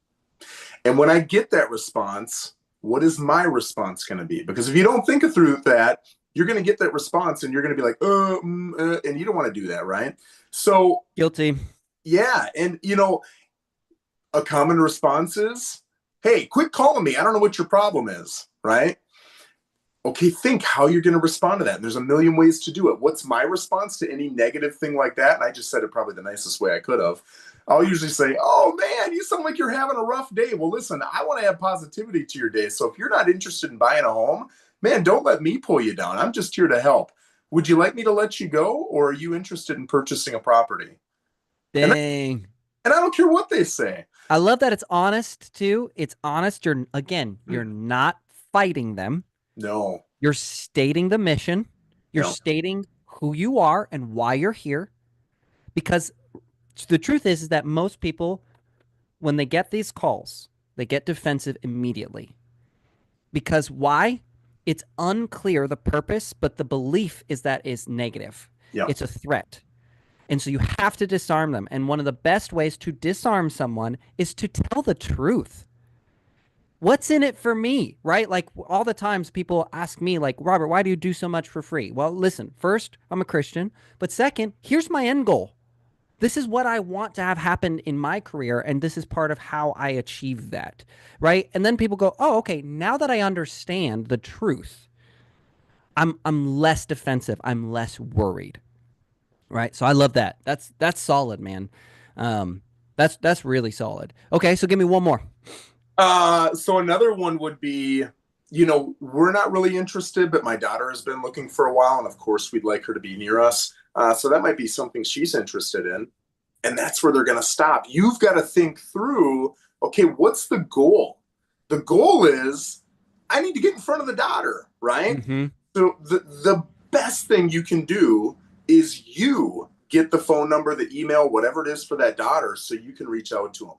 And when I get that response, what is my response going to be? Because if you don't think through that, you're going to get that response and you're going to be like, and you don't want to do that, right? So guilty. Yeah. And, a common response is, hey, quit calling me. I don't know what your problem is, right? Okay, think how you're going to respond to that. And there's a million ways to do it. What's my response to any negative thing like that? And I just said it probably the nicest way I could have. I'll usually say, oh, man, you sound like you're having a rough day. Well, listen, I want to add positivity to your day. So if you're not interested in buying a home, man, don't let me pull you down. I'm just here to help. Would you like me to let you go? Or are you interested in purchasing a property? Dang. And I don't care what they say. I love that it's honest too. It's honest. You're not fighting them. No. You're stating the mission. You're stating who you are and why you're here. Because the truth is that most people, when they get these calls, they get defensive immediately. Because why? It's unclear the purpose, but the belief is that is negative. Yeah. It's a threat. And so you have to disarm them. And one of the best ways to disarm someone is to tell the truth. What's in it for me, right? Like all the times people ask me like, Robert, why do you do so much for free? Well, listen, first, I'm a Christian. But second, here's my end goal. This is what I want to have happen in my career. And this is part of how I achieve that, right? And then people go, oh, okay, now that I understand the truth, I'm less defensive. I'm less worried. Right. So I love that. That's solid, man. That's really solid. Okay. So give me one more. So another one would be, we're not really interested, but my daughter has been looking for a while. And of course we'd like her to be near us. So that might be something she's interested in. And that's where they're going to stop. You've got to think through, okay, what's the goal? The goal is I need to get in front of the daughter, right? Mm-hmm. So the best thing you can do is you get the phone number, the email, whatever it is for that daughter so you can reach out to them.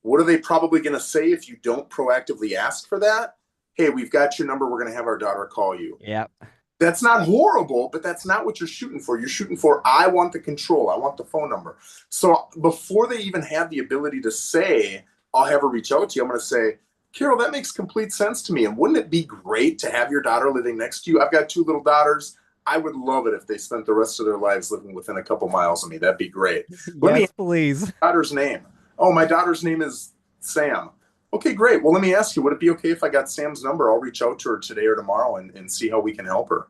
What are they probably going to say if you don't proactively ask for that? Hey, we've got your number. We're going to have our daughter call you. Yeah. That's not horrible, but that's not what you're shooting for. You're shooting for, I want the control. I want the phone number. So before they even have the ability to say, I'll have her reach out to you, I'm going to say, Carol, that makes complete sense to me. And wouldn't it be great to have your daughter living next to you? I've got 2 little daughters. I would love it if they spent the rest of their lives living within a couple miles of me. That'd be great. Let me Yes, please. daughter's name. Oh, my daughter's name is Sam. Okay, great. Well, let me ask you, would it be okay if I got Sam's number? I'll reach out to her today or tomorrow and see how we can help her.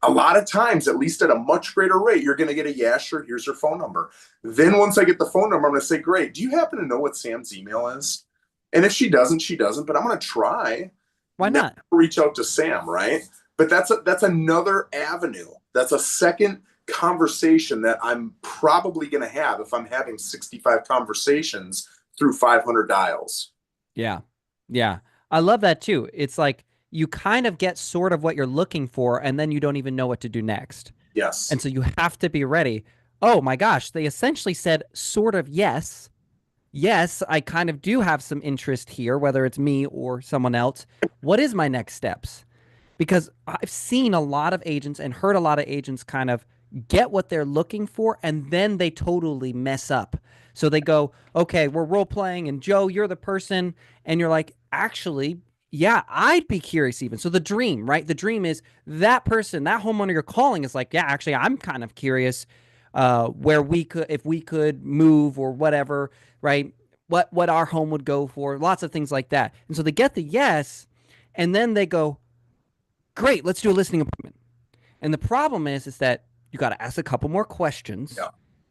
A lot of times, at least at a much greater rate, you're going to get a yeah, sure, here's her phone number. Then once I get the phone number, I'm going to say, great, do you happen to know what Sam's email is? And if she doesn't, she doesn't, but I'm going to try. Why Now not? reach out to Sam, right? But that's another avenue. That's a second conversation that I'm probably going to have if I'm having 65 conversations through 500 dials. Yeah. Yeah. I love that too. It's like you kind of get sort of what you're looking for, and then you don't even know what to do next. Yes. And so you have to be ready. Oh my gosh, they essentially said sort of yes. Yes, I kind of do have some interest here, whether it's me or someone else. What is my next steps? Because I've seen a lot of agents and heard a lot of agents kind of get what they're looking for, and then they totally mess up. So they go, okay, we're role playing, and Joe, you're the person. And you're like, actually, yeah, I'd be curious even. So the dream, right? The dream is that person, that homeowner you're calling is like, yeah, actually, I'm kind of curious where we could, if we could move or whatever, right? What our home would go for, lots of things like that. And so they get the yes, and then they go, great, let's do a listing appointment. And the problem is that you got to ask a couple more questions Yeah.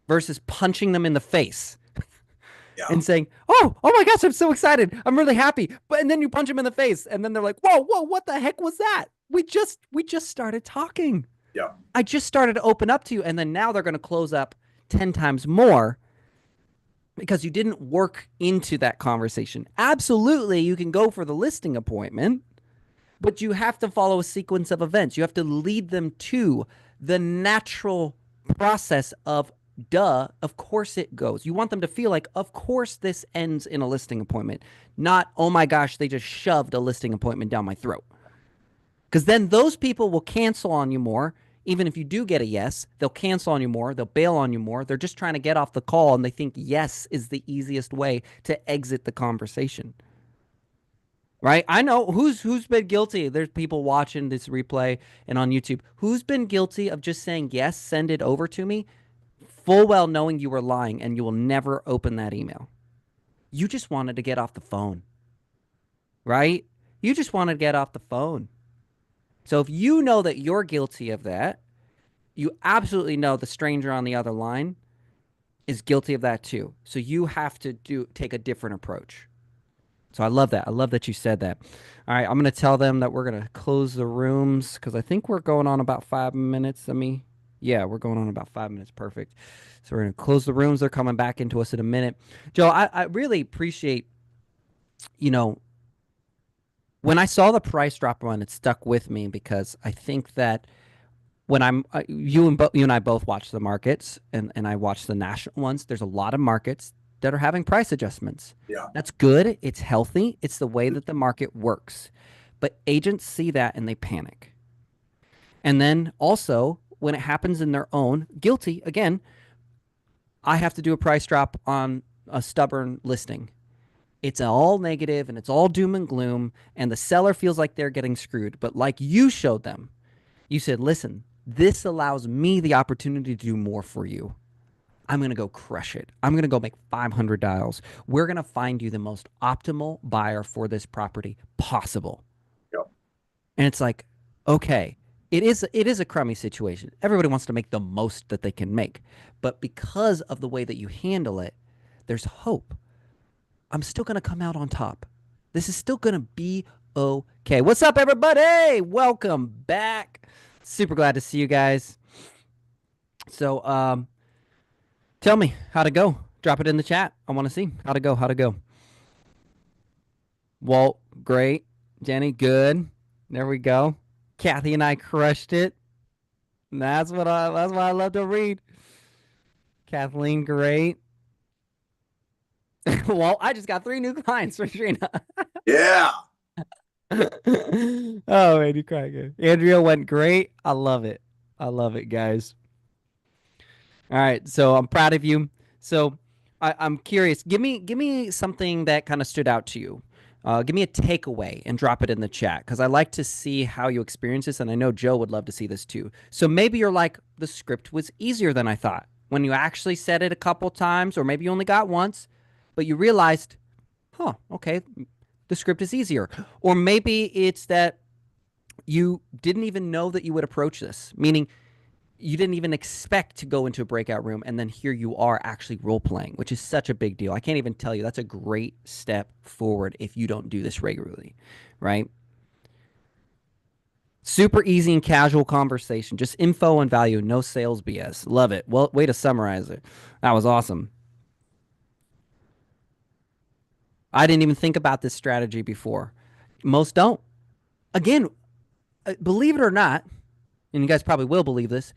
versus punching them in the face Yeah. and saying, oh my gosh, I'm so excited. I'm really happy. But and then you punch them in the face and then they're like, whoa, what the heck was that? We just started talking. Yeah. I just started to open up to you. And then now they're going to close up 10 times more because you didn't work into that conversation. Absolutely, you can go for the listing appointment, but you have to follow a sequence of events. You have to lead them to the natural process of, duh, of course it goes. You want them to feel like, of course this ends in a listing appointment, not, oh my gosh, they just shoved a listing appointment down my throat. Because then those people will cancel on you more. Even if you do get a yes, they'll cancel on you more. They'll bail on you more. They're just trying to get off the call, and they think yes is the easiest way to exit the conversation. Right? I know who's been guilty. There's people watching this replay and on YouTube. Who's been guilty of just saying yes, send it over to me, full well knowing you were lying and you will never open that email. You just wanted to get off the phone. Right? You just wanted to get off the phone. So if you know that you're guilty of that, you absolutely know the stranger on the other line is guilty of that too. So you have to take a different approach. So I love that. I love that you said that. All right, I'm going to tell them that we're going to close the rooms because I think we're going on about 5 minutes. Yeah, we're going on about 5 minutes. Perfect. So we're going to close the rooms. They're coming back into us in a minute. Joe, I really appreciate, you know, when I saw the price drop run, it stuck with me because I think that when you and I both watch the markets and I watch the national ones, there's a lot of markets that are having price adjustments. Yeah. That's good. It's healthy. It's the way that the market works. But agents see that and they panic. And then also when it happens in their own, guilty again, I have to do a price drop on a stubborn listing. It's all negative and it's all doom and gloom, and the seller feels like they're getting screwed. But like you showed them, you said, listen, this allows me the opportunity to do more for you. I'm going to go crush it. I'm going to go make 500 dials. We're going to find you the most optimal buyer for this property possible. Yep. And it's like, okay, it is a crummy situation. Everybody wants to make the most that they can make. But because of the way that you handle it, there's hope. I'm still going to come out on top. This is still going to be okay. What's up, everybody? Welcome back. Super glad to see you guys. So, tell me how to go. Drop it in the chat. I want to see how to go. Walt, great. Jenny, good. There we go. Kathy and I crushed it. That's what I love to read. Kathleen, great. Well, I just got 3 new clients for Trina. Yeah. Oh man, you crack it. Andrea went great. I love it. I love it, guys. All right, so I'm proud of you. So I'm curious. Give me something that kind of stood out to you. Give me a takeaway and drop it in the chat because I like to see how you experience this, and I know Joe would love to see this too. So maybe you're like, the script was easier than I thought. When you actually said it a couple times, or maybe you only got once, but you realized, huh, okay, the script is easier. Or maybe it's that you didn't even know that you would approach this, meaning you didn't even expect to go into a breakout room, and then here you are actually role playing, which is such a big deal. I can't even tell you, that's a great step forward if you don't do this regularly, right? Super easy and casual conversation, just info and value, no sales BS. Love it. Well, way to summarize it. That was awesome. I didn't even think about this strategy before. Most don't. Again, believe it or not, and you guys probably will believe this,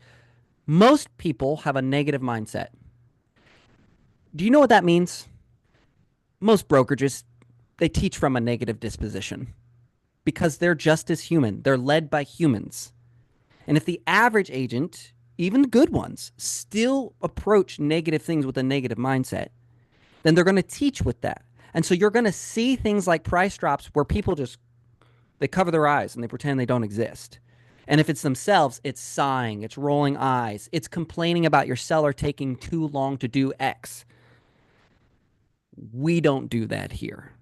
most people have a negative mindset. Do you know what that means? Most brokerages, they teach from a negative disposition because they're just as human. They're led by humans. And if the average agent, even the good ones, still approach negative things with a negative mindset, then they're going to teach with that. And so you're going to see things like price drops where people just they cover their eyes and they pretend they don't exist. And if it's themselves, it's sighing, it's rolling eyes, it's complaining about your seller taking too long to do X. We don't do that here.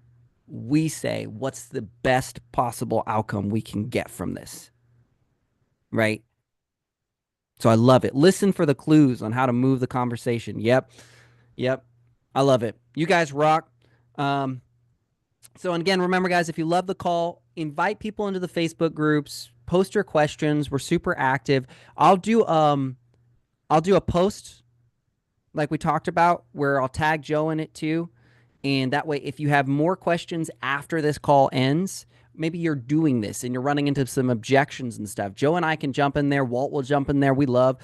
We say, what's the best possible outcome we can get from this? Right? So I love it. Listen for the clues on how to move the conversation. Yep. Yep. I love it. You guys rock. Um, so, and again, remember, guys, if you love the call, invite people into the Facebook groups, post your questions. We're super active. I'll do I'll do a post like we talked about where I'll tag Joe in it too. And that way, if you have more questions after this call ends, maybe you're doing this and you're running into some objections and stuff. Joe and I can jump in there. Walt will jump in there. We love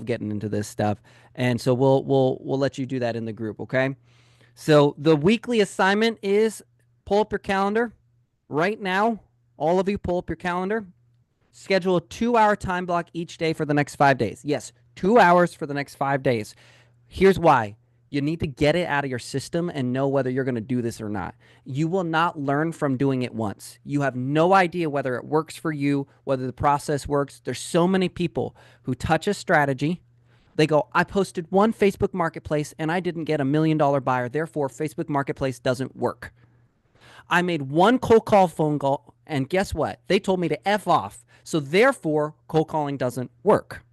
getting into this stuff. And so we'll let you do that in the group, okay? So the weekly assignment is pull up your calendar right now. All of you pull up your calendar. Schedule a 2-hour time block each day for the next 5 days. Yes, 2 hours for the next 5 days. Here's why. You need to get it out of your system and know whether you're going to do this or not. You will not learn from doing it once. You have no idea whether it works for you, whether the process works. There's so many people who touch a strategy. They go, I posted one Facebook Marketplace and I didn't get $1 million buyer. Therefore, Facebook Marketplace doesn't work. I made one cold call phone call, and guess what? They told me to F off. So therefore, cold calling doesn't work.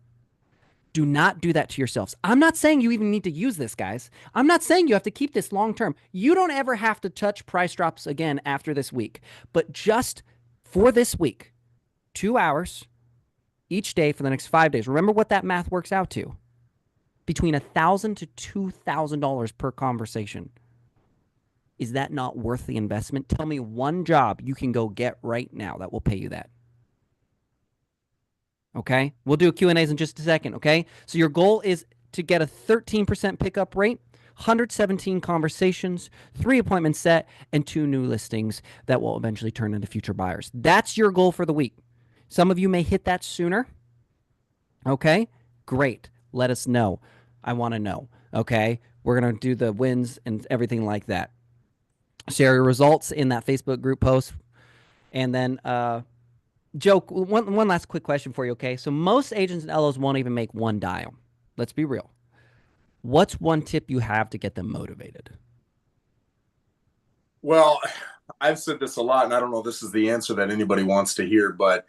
Do not do that to yourselves. I'm not saying you even need to use this, guys. I'm not saying you have to keep this long term. You don't ever have to touch price drops again after this week. But just for this week, 2 hours each day for the next 5 days. Remember what that math works out to. Between $1,000 to $2,000 per conversation. Is that not worth the investment? Tell me one job you can go get right now that will pay you that. Okay? We'll do Q&As in just a second, okay? So your goal is to get a 13% pickup rate, 117 conversations, 3 appointments set, and 2 new listings that will eventually turn into future buyers. That's your goal for the week. Some of you may hit that sooner. Okay? Great. Let us know. I want to know. Okay? We're going to do the wins and everything like that. Share your results in that Facebook group post. And then, Joe, one last quick question for you, okay? So most agents and LOs won't even make one dial. Let's be real. What's one tip you have to get them motivated? Well, I've said this a lot, and I don't know if this is the answer that anybody wants to hear, but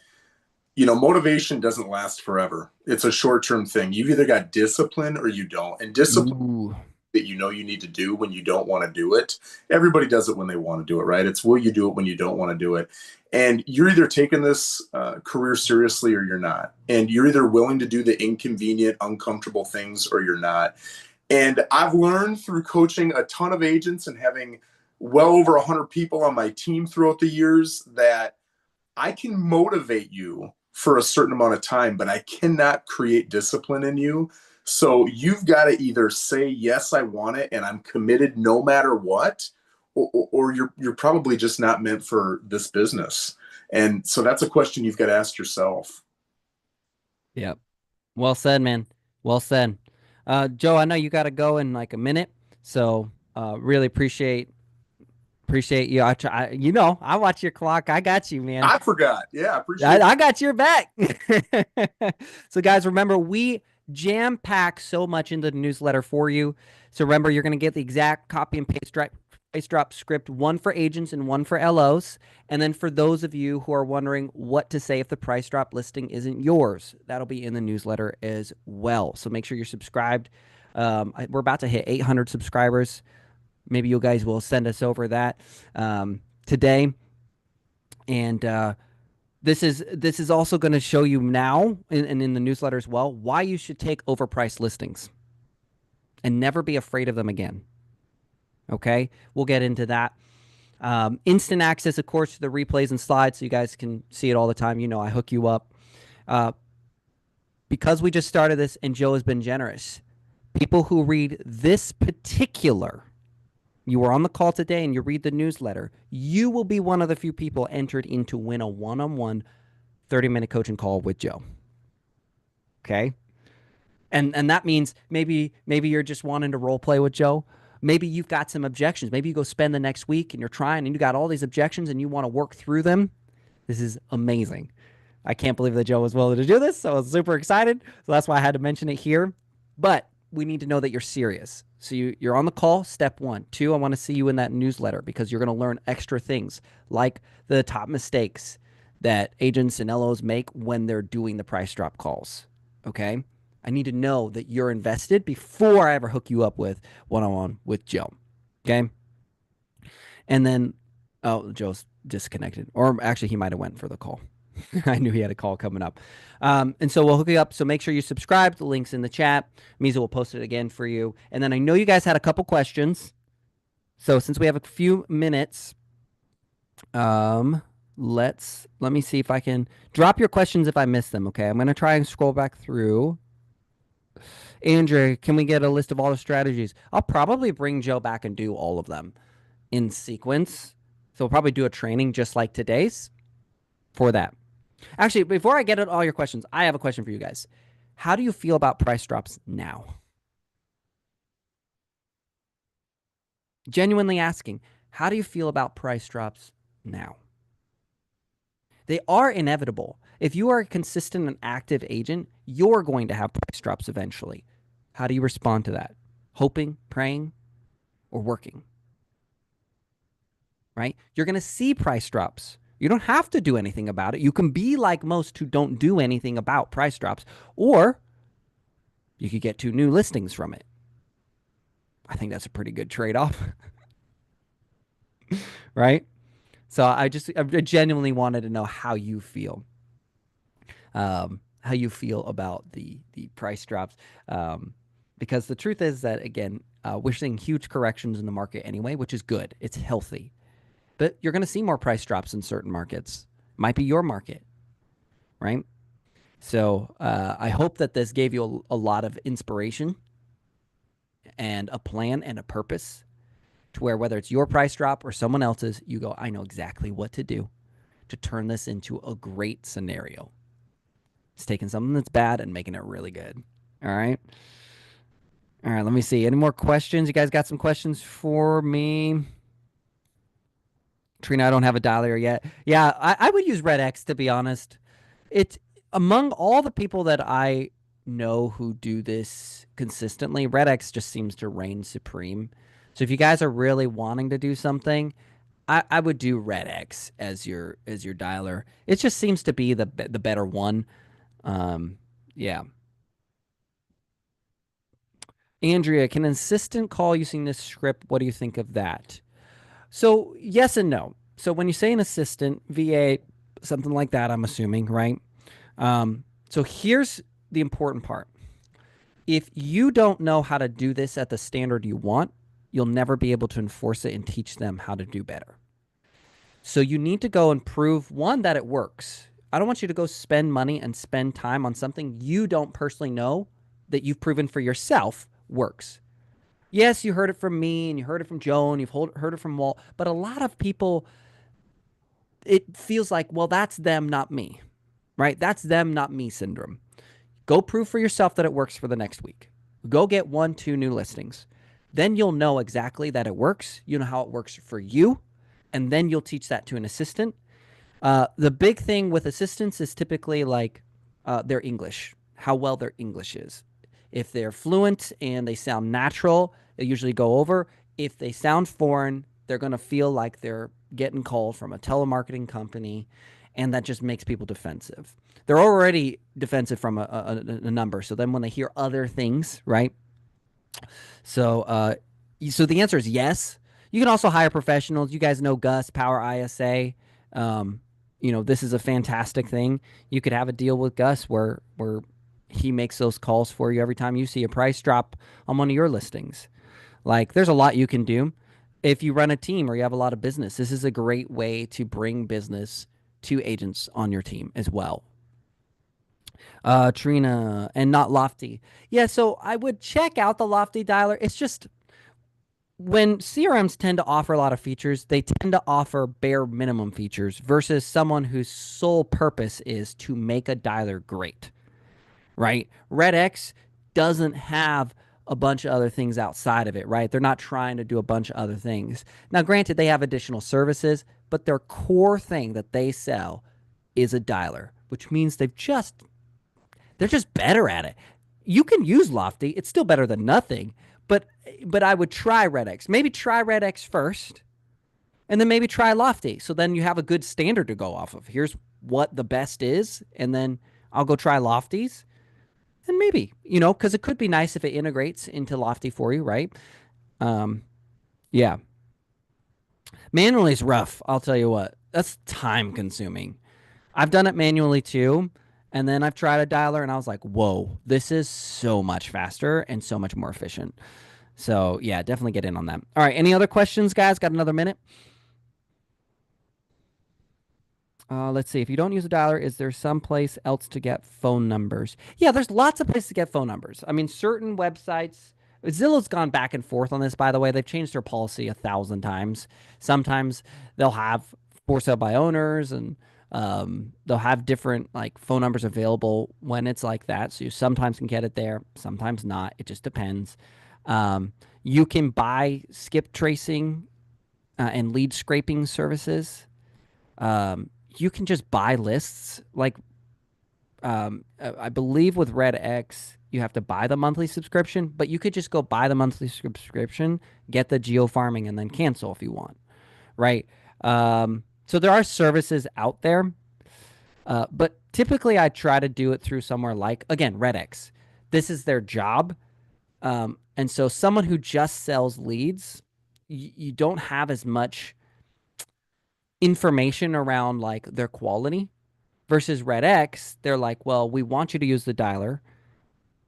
you know, motivation doesn't last forever. It's a short-term thing. You've either got discipline or you don't. And discipline Ooh. that you know you need to do when you don't want to do it. Everybody does it when they want to do it, right? It's will you do it when you don't want to do it. And you're either taking this career seriously or you're not. And you're either willing to do the inconvenient, uncomfortable things or you're not. And I've learned through coaching a ton of agents and having well over 100 people on my team throughout the years that I can motivate you for a certain amount of time, but I cannot create discipline in you. So you've got to either say, yes, I want it and I'm committed no matter what, or you're probably just not meant for this business. And so that's a question you've got to ask yourself. Yep. Well said, man. Well said. Joe, I know you got to go in like a minute, so really appreciate you. I watch your clock. I got you, man. I forgot. Yeah, I I, appreciate I got your back. So, guys, remember, we jam pack so much into the newsletter for you. So, remember, you're going to get the exact copy and paste drop script, one for agents and one for LOs. And then for those of you who are wondering what to say if the price drop listing isn't yours, that'll be in the newsletter as well. So, make sure you're subscribed. We're about to hit 800 subscribers. Maybe you guys will send us over that today. And this is also going to show you now and in the newsletter as well why you should take overpriced listings and never be afraid of them again. Okay, we'll get into that. Instant access, of course, to the replays and slides, so you guys can see it all the time. You know, I hook you up. Because we just started this and Joe has been generous, people who read this particular, you were on the call today and you read the newsletter, you will be one of the few people entered in to win a one-on-one 30-minute coaching call with Joe. Okay? And that means maybe you're just wanting to role play with Joe. Maybe you've got some objections. Maybe you go spend the next week and you're trying and you got all these objections and you want to work through them. This is amazing. I can't believe that Joe was willing to do this. So I was super excited. So that's why I had to mention it here. But we need to know that you're serious. So you're on the call, step 1. 2, I want to see you in that newsletter because you're going to learn extra things like the top mistakes that agents and LOs make when they're doing the price drop calls. Okay? I need to know that you're invested before I ever hook you up with one-on-one with Joe. Okay? And then, oh, Joe's disconnected. Or actually, he might have went for the call. I knew he had a call coming up. And so we'll hook you up. So make sure you subscribe. The link's in the chat. Misa will post it again for you. And then I know you guys had a couple questions. So since we have a few minutes, let me see if I can drop your questions if I miss them. Okay, I'm going to try and scroll back through. Andrea, can we get a list of all the strategies? I'll probably bring Joe back and do all of them in sequence. So we'll probably do a training just like today's for that. Actually, before I get at all your questions, I have a question for you guys. How do you feel about price drops now? Genuinely asking, how do you feel about price drops now? They are inevitable. If you are a consistent and active agent, you're going to have price drops eventually. How do you respond to that? Hoping, praying, or working? Right? You're going to see price drops. You don't have to do anything about it. You can be like most who don't do anything about price drops, or you could get 2 new listings from it. I think that's a pretty good trade-off. Right? So I genuinely wanted to know how you feel. How you feel about the price drops. Because the truth is that, again, we're seeing huge corrections in the market anyway, which is good. It's healthy. But you're going to see more price drops in certain markets. Might be your market, right? So I hope that this gave you a lot of inspiration and a plan and a purpose to where whether it's your price drop or someone else's, you go, I know exactly what to do to turn this into a great scenario. It's taking something that's bad and making it really good. All right. All right, let me see. Any more questions? You guys got some questions for me? Trina, I don't have a dialer yet. Yeah, I would use Red X, to be honest. It's among all the people that I know who do this consistently, Red X just seems to reign supreme. So if you guys are really wanting to do something, I would do Red X as your dialer. It just seems to be the better one. Yeah. Andrea, can an assistant call using this script? What do you think of that? So yes and no. So when you say an assistant, VA, something like that, I'm assuming, right? So here's the important part. If you don't know how to do this at the standard you want, you'll never be able to enforce it and teach them how to do better. So you need to go and prove, one, that it works. I don't want you to go spend money and spend time on something you don't personally know that you've proven for yourself works. Yes, you heard it from me and you heard it from Joe and heard it from Walt, but a lot of people, it feels like, well, that's them, not me, right? That's them, not me syndrome. Go prove for yourself that it works for the next week. Go get 1, 2 new listings. Then you'll know exactly that it works. You know how it works for you. And then you'll teach that to an assistant. The big thing with assistants is typically like their English, how well their English is. If they're fluent and they sound natural, they usually go over. If they sound foreign, they're going to feel like they're getting called from a telemarketing company, and that just makes people defensive. They're already defensive from a number. So then when they hear other things, right? So, so the answer is yes. You can also hire professionals. You guys know Gus, Power ISA. Um, this is a fantastic thing. You could have a deal with Gus where he makes those calls for you every time you see a price drop on one of your listings. Like, there's a lot you can do. If you run a team or you have a lot of business, this is a great way to bring business to agents on your team as well. Trina, and not Lofty. Yeah, so I would check out the Lofty dialer. It's just when CRMs tend to offer a lot of features, they tend to offer bare minimum features versus someone whose sole purpose is to make a dialer great, right? RedX doesn't have a bunch of other things outside of it, right? They're not trying to do a bunch of other things. Now, granted, they have additional services, but their core thing that they sell is a dialer, which means they're just better at it. You can use Lofty; it's still better than nothing. But I would try RedX. Maybe try RedX first, and then maybe try Lofty. So then you have a good standard to go off of. Here's what the best is, and then I'll go try Lofties. And maybe, because it could be nice if it integrates into Lofty for you, right? Um, yeah. Manually is rough. I'll tell you what. That's time consuming. I've done it manually too. And then I've tried a dialer and I was like, whoa, this is so much faster and so much more efficient. So, yeah, definitely get in on that. All right. Any other questions, guys? Got another minute? Let's see. If you don't use a dialer, is there some place else to get phone numbers? Yeah, there's lots of places to get phone numbers. I mean, certain websites. Zillow's gone back and forth on this, by the way. They've changed their policy 1,000 times. Sometimes they'll have for sale by owners, and they'll have different like phone numbers available when it's like that. So you sometimes can get it there, sometimes not. It just depends. You can buy skip tracing and lead scraping services. You can just buy lists. Like, I believe with Red X, you have to buy the monthly subscription, but you could just go buy the monthly subscription, get the geo farming, and then cancel if you want, right? So there are services out there, but typically I try to do it through somewhere like, again, Red X. This is their job. And so someone who just sells leads, you don't have as much information around like their quality versus Red X. They're like, well, we want you to use the dialer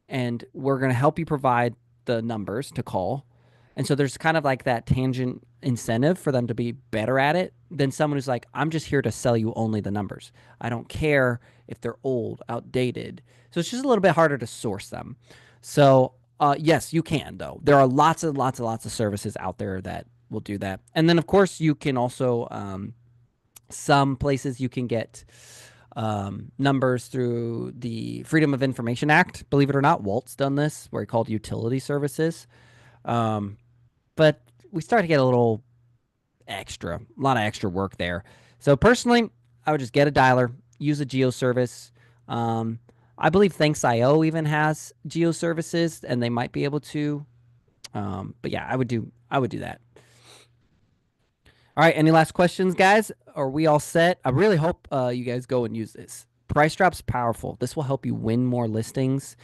and we're going to help you provide the numbers to call. And so there's kind of like that tangent incentive for them to be better at it than someone who's like, I'm just here to sell you only the numbers. I don't care if they're old, outdated. So it's just a little bit harder to source them. So, yes, you can, though. There are lots and lots and lots of services out there that will do that. And then, of course, you can also, some places you can get numbers through the Freedom of Information Act. Believe it or not, Walt's done this, where he called utility services. But we start to get a little a lot of extra work there. So personally, I would just get a dialer, use a geo service. I believe Thanks.io even has geo services, and they might be able to. But yeah, I would do that. All right, any last questions, guys? Are we all set? I really hope you guys go and use this. Price Drop's powerful. This will help you win more listings.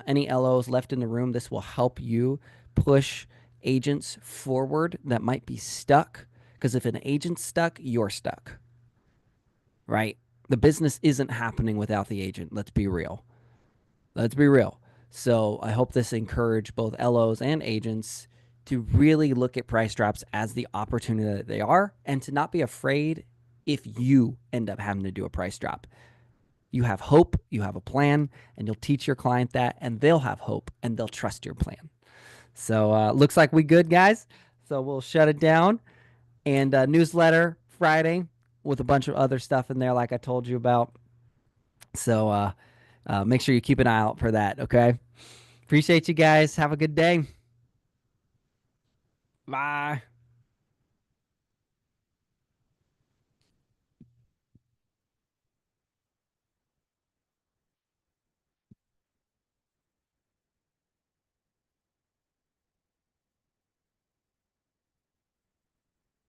Any LOs left in the room, this will help you push agents forward that might be stuck. Because if an agent's stuck, you're stuck, right? The business isn't happening without the agent. Let's be real. Let's be real. So I hope this encourage both LOs and agents to really look at price drops as the opportunity that they are and to not be afraid if you end up having to do a price drop. You have hope, you have a plan, and you'll teach your client that, and they'll have hope and they'll trust your plan. So looks like we good, guys. So we'll shut it down. And newsletter Friday with a bunch of other stuff in there, like I told you about. So make sure you keep an eye out for that. Okay. Appreciate you guys. Have a good day. Bye.